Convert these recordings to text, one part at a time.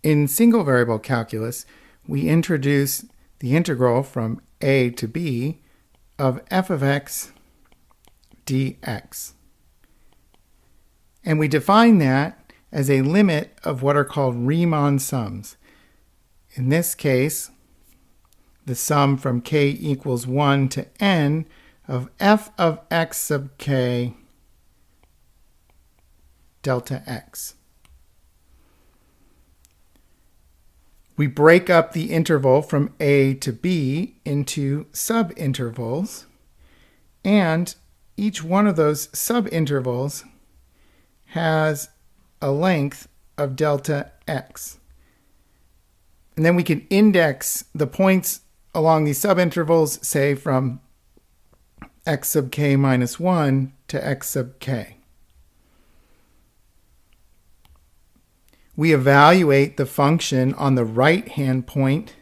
In single variable calculus, we introduce the integral from a to b of f of x dx. And we define that as a limit of what are called Riemann sums. In this case, the sum from k equals 1 to n of f of x sub k delta x. We break up the interval from a to b into subintervals, and each one of those subintervals has a length of delta x. And then we can index the points along these subintervals, say from x sub k minus 1 to x sub k. We evaluate the function on the right-hand point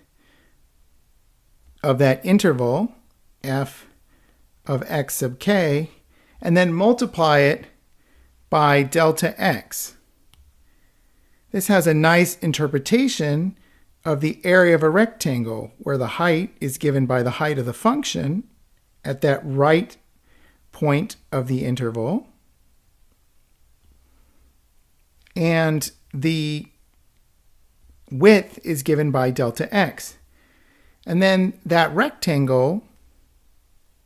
of that interval, f of x sub k, and then multiply it by delta x. This has a nice interpretation of the area of a rectangle, where the height is given by the height of the function at that right point of the interval, and the width is given by delta x. And then that rectangle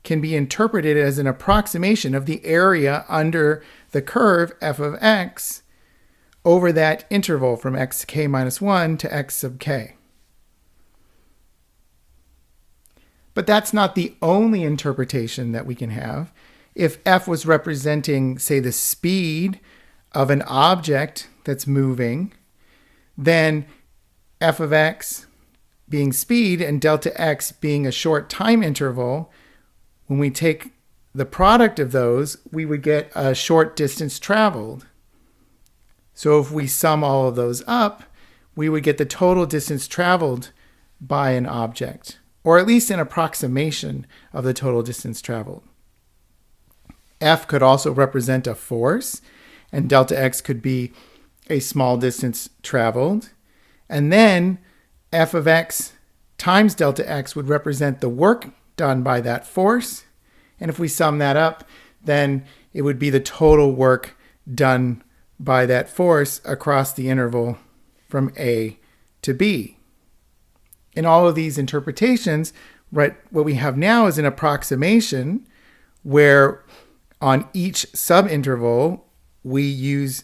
can be interpreted as an approximation of the area under the curve f of x over that interval from x to k minus 1 to x sub k. But that's not the only interpretation that we can have. If f was representing, say, the speed of an object that's moving, then f of x being speed and delta x being a short time interval, when we take the product of those, we would get a short distance traveled. So if we sum all of those up, we would get the total distance traveled by an object, or at least an approximation of the total distance traveled. F could also represent a force, and delta x could be a small distance traveled. And then f of x times delta x would represent the work done by that force. And if we sum that up, then it would be the total work done by that force across the interval from A to B. In all of these interpretations, what we have now is an approximation where on each subinterval we use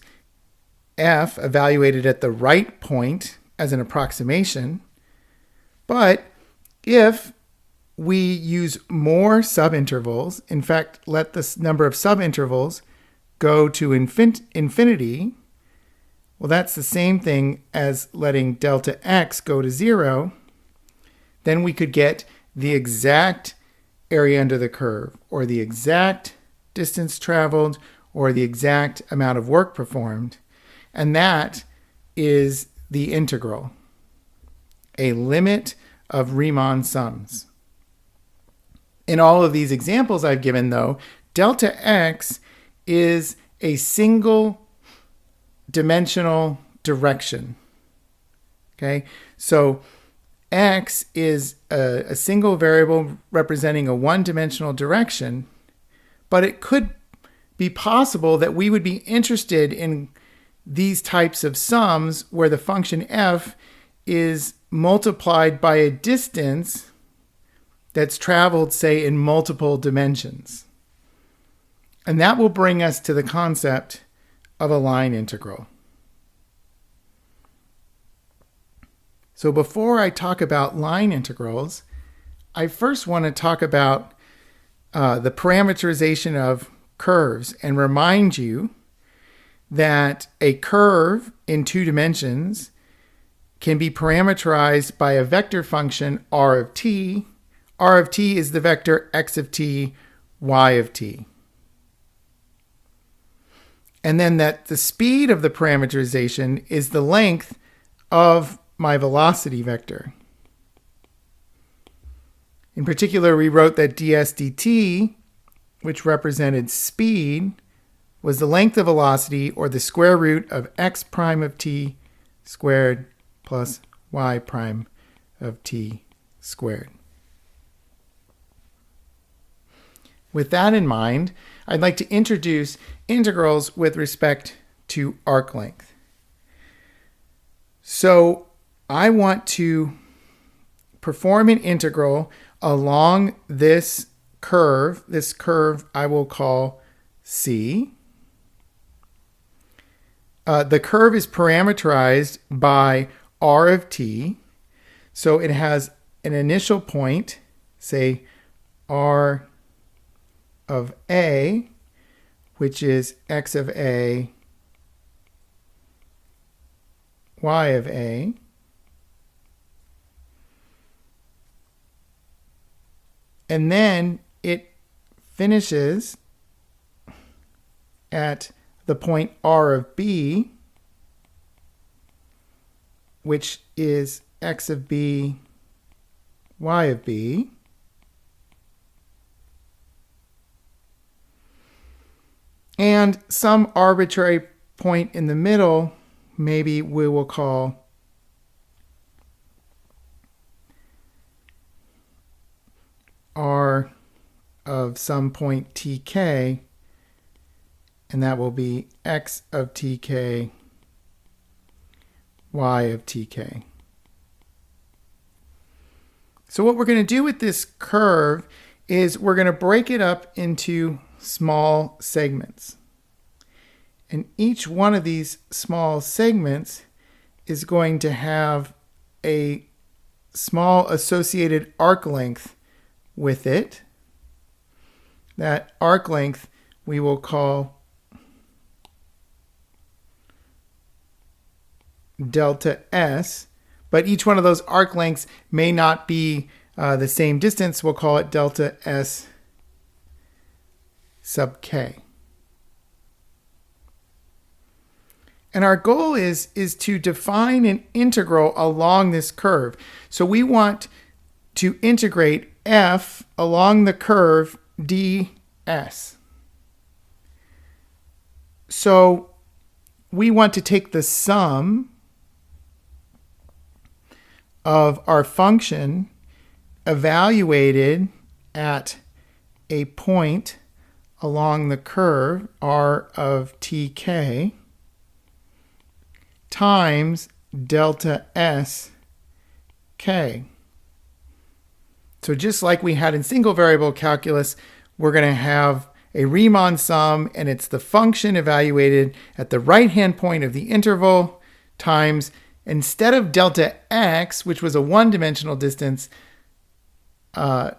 f evaluated at the right point as an approximation. But if we use more subintervals, in fact, let the number of subintervals go to infinity, well, that's the same thing as letting delta x go to 0, then we could get the exact area under the curve, or the exact distance traveled, or the exact amount of work performed. And that is the integral, a limit of Riemann sums. In all of these examples I've given, though, delta x is a single dimensional direction. Okay, so x is a single variable representing a one-dimensional direction, but it could be possible that we would be interested in these types of sums where the function f is multiplied by a distance that's traveled, say, in multiple dimensions. And that will bring us to the concept of a line integral. So before I talk about line integrals, I first want to talk about the parameterization of curves and remind you that a curve in 2 dimensions can be parameterized by a vector function r of t. R of t is the vector x of t, y of t. And then that the speed of the parameterization is the length of my velocity vector. In particular, we wrote that ds dt, which represented speed, was the length of velocity, or the square root of x prime of t squared plus y prime of t squared. With that in mind, I'd like to introduce integrals with respect to arc length. So I want to perform an integral along this curve. This curve I will call C. The curve is parameterized by r of t. So it has an initial point, say r of a, which is x of a, y of a. And then it finishes at the point r of b, which is x of b, y of b. And some arbitrary point in the middle, maybe we will call r of some point tk, and that will be x of tk, y of tk. So what we're going to do with this curve is we're going to break it up into small segments. And each one of these small segments is going to have a small associated arc length with it. That arc length we will call delta S, but each one of those arc lengths may not be the same distance. We'll call it delta S sub k. And our goal is to define an integral along this curve. So we want to integrate f along the curve ds. So we want to take the sum of our function evaluated at a point along the curve r of tk times delta s k. So just like we had in single variable calculus, we're going to have a Riemann sum, and it's the function evaluated at the right-hand point of the interval times, instead of delta x, which was a one-dimensional distance, now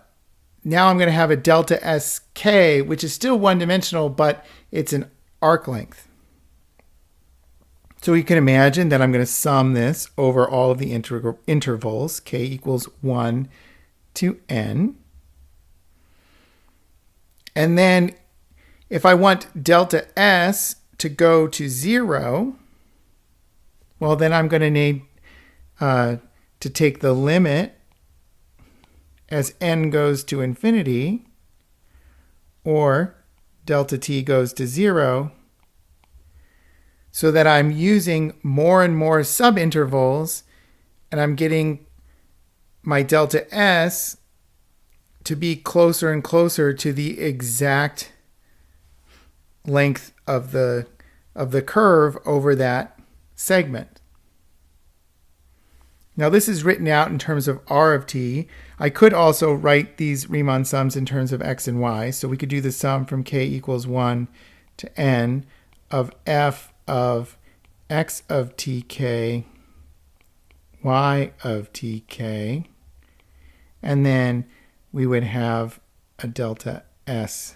I'm going to have a delta sk, which is still one-dimensional, but it's an arc length. So you can imagine that I'm going to sum this over all of the intervals, k equals 1 to n. And then if I want delta s to go to 0, well, then I'm going to need to take the limit as n goes to infinity, or delta t goes to 0, so that I'm using more and more subintervals, and I'm getting my delta s to be closer and closer to the exact length of the curve over that segment. Now this is written out in terms of r of t. I could also write these Riemann sums in terms of x and y. So we could do the sum from k equals 1 to n of f of x of tk, y of tk, and then we would have a delta s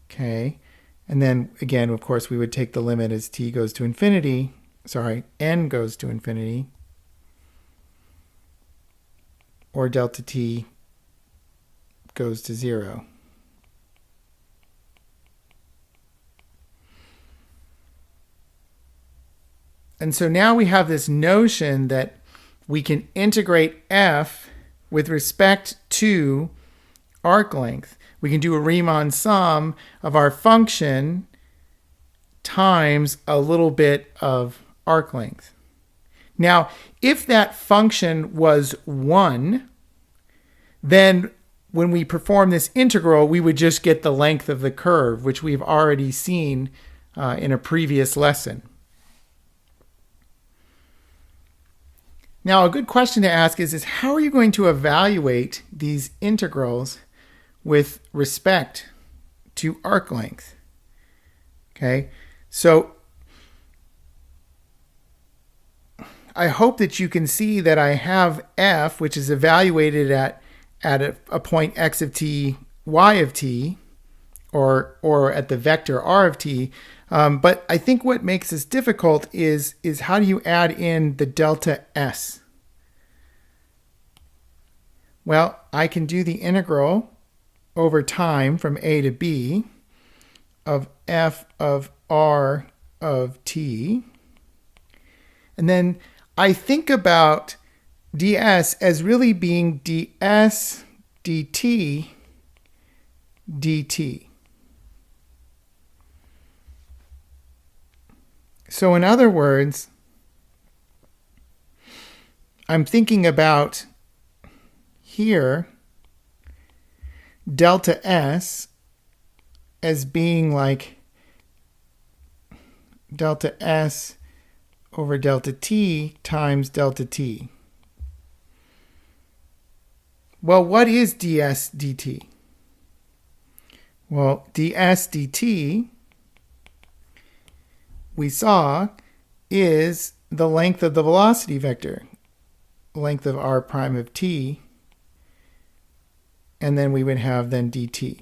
k. And then again, of course, we would take the limit as t goes to infinity, n goes to infinity, or delta t goes to 0. And so now we have this notion that we can integrate f with respect to arc length. We can do a Riemann sum of our function times a little bit of arc length. Now, if that function was 1, then when we perform this integral, we would just get the length of the curve, which we've already seen in a previous lesson. Now, a good question to ask is how are you going to evaluate these integrals with respect to arc length? Okay, so I hope that you can see that I have f, which is evaluated at a point x of t, y of t, or at the vector r of t. But I think what makes this difficult is how do you add in the delta s? Well, I can do the integral over time from a to b of f of r of t. And then I think about ds as really being ds dt dt. So in other words, I'm thinking about here delta s as being like delta s over delta t times delta t. Well, what is ds dt? Well, ds dt, we saw, is the length of the velocity vector, length of r prime of t, and then we would have then dt.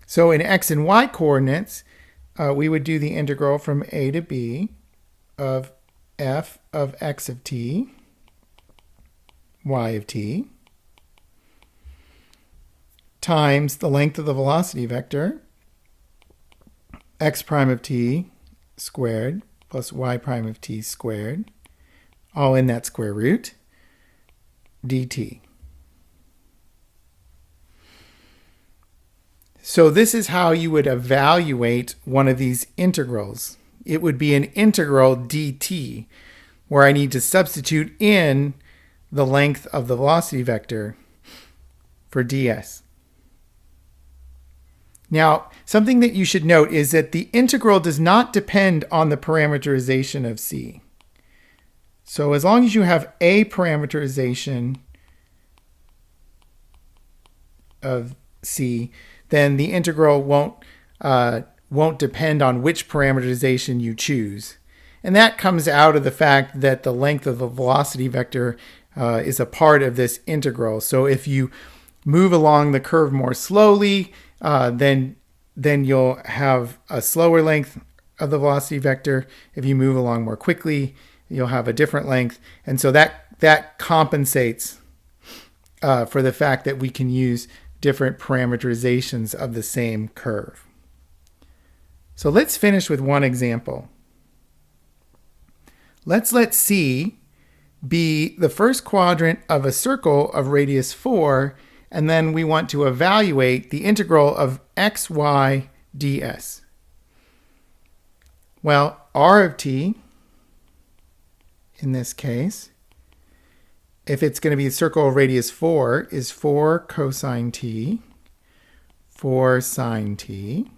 So in x and y coordinates, we would do the integral from a to b of f of x of t, y of t, times the length of the velocity vector, x prime of t squared plus y prime of t squared, all in that square root, dt. So this is how you would evaluate one of these integrals. It would be an integral dt, where I need to substitute in the length of the velocity vector for ds. Now, something that you should note is that the integral does not depend on the parameterization of c. So as long as you have a parameterization of c, then the integral won't depend on which parameterization you choose. And that comes out of the fact that the length of the velocity vector is a part of this integral. So if you move along the curve more slowly, then you'll have a slower length of the velocity vector. If you move along more quickly, you'll have a different length. And so that compensates for the fact that we can use different parameterizations of the same curve. So let's finish with one example. Let's let C be the first quadrant of a circle of radius 4, and then we want to evaluate the integral of xy ds. Well, r of t, in this case, if it's going to be a circle of radius 4, is 4 cosine t, 4 sine t.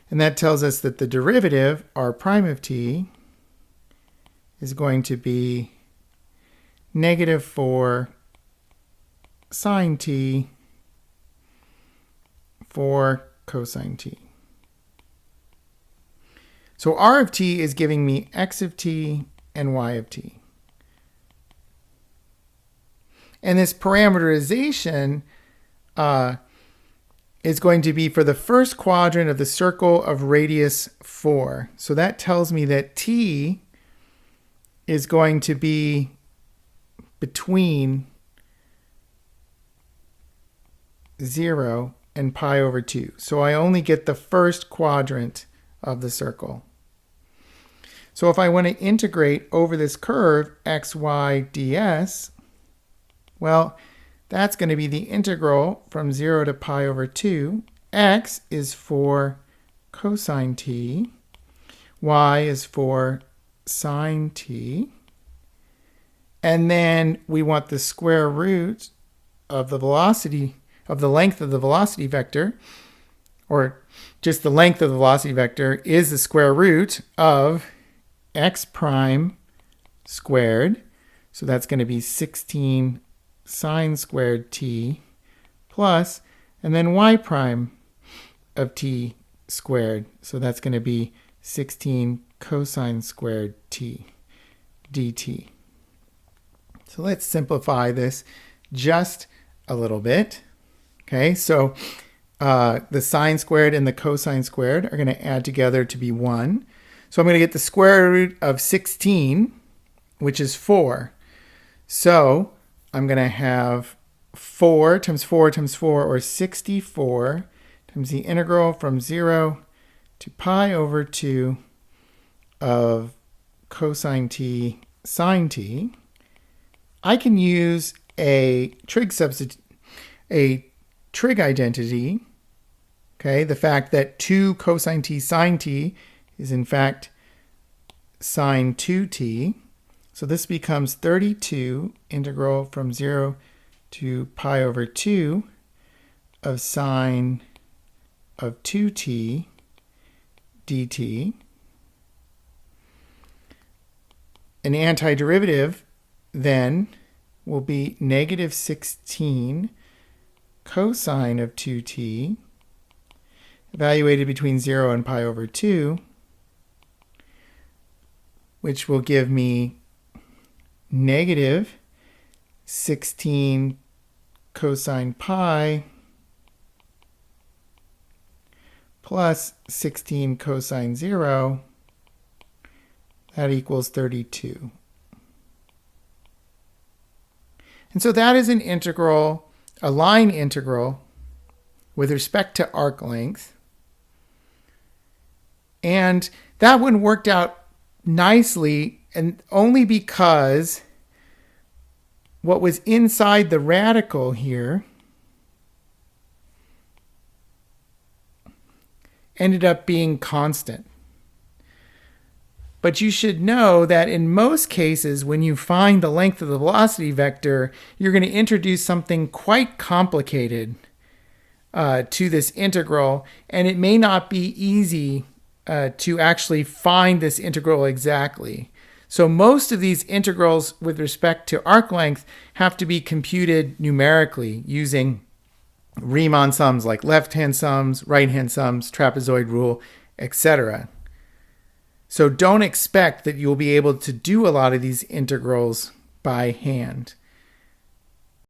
And that tells us that the derivative, r prime of t, is going to be negative 4 sine t, 4 cosine t. So r of t is giving me x of t and y of t. And this parameterization is going to be for the first quadrant of the circle of radius 4. So that tells me that t is going to be between 0 and pi over 2. So I only get the first quadrant of the circle. So if I want to integrate over this curve xy ds, well, that's going to be the integral from 0 to pi over 2. X is 4 cosine t. y is 4 sine t. And then we want the square root of the velocity, of the length of the velocity vector, or just the length of the velocity vector, is the square root of x prime squared. So that's going to be 16 sine squared t plus, and then y prime of t squared. So that's going to be 16 cosine squared t dt. So let's simplify this just a little bit. Okay, so the sine squared and the cosine squared are going to add together to be 1. So I'm going to get the square root of 16, which is 4. So I'm going to have 4 times 4 times 4, or 64, times the integral from 0 to pi over 2 of cosine t sine t. I can use a trig identity. Okay, the fact that 2 cosine t sine t is in fact sine 2t. So this becomes 32 integral from 0 to pi over 2 of sine of 2t dt. An antiderivative then will be negative 16 cosine of 2t evaluated between 0 and pi over 2, which will give me negative 16 cosine pi plus 16 cosine 0. That equals 32. And so that is an integral, a line integral with respect to arc length. And that one worked out nicely, and only because what was inside the radical here ended up being constant. But you should know that in most cases, when you find the length of the velocity vector, you're going to introduce something quite complicated to this integral, and it may not be easy to actually find this integral exactly. So most of these integrals with respect to arc length have to be computed numerically using Riemann sums like left-hand sums, right-hand sums, trapezoid rule, etc. So don't expect that you'll be able to do a lot of these integrals by hand.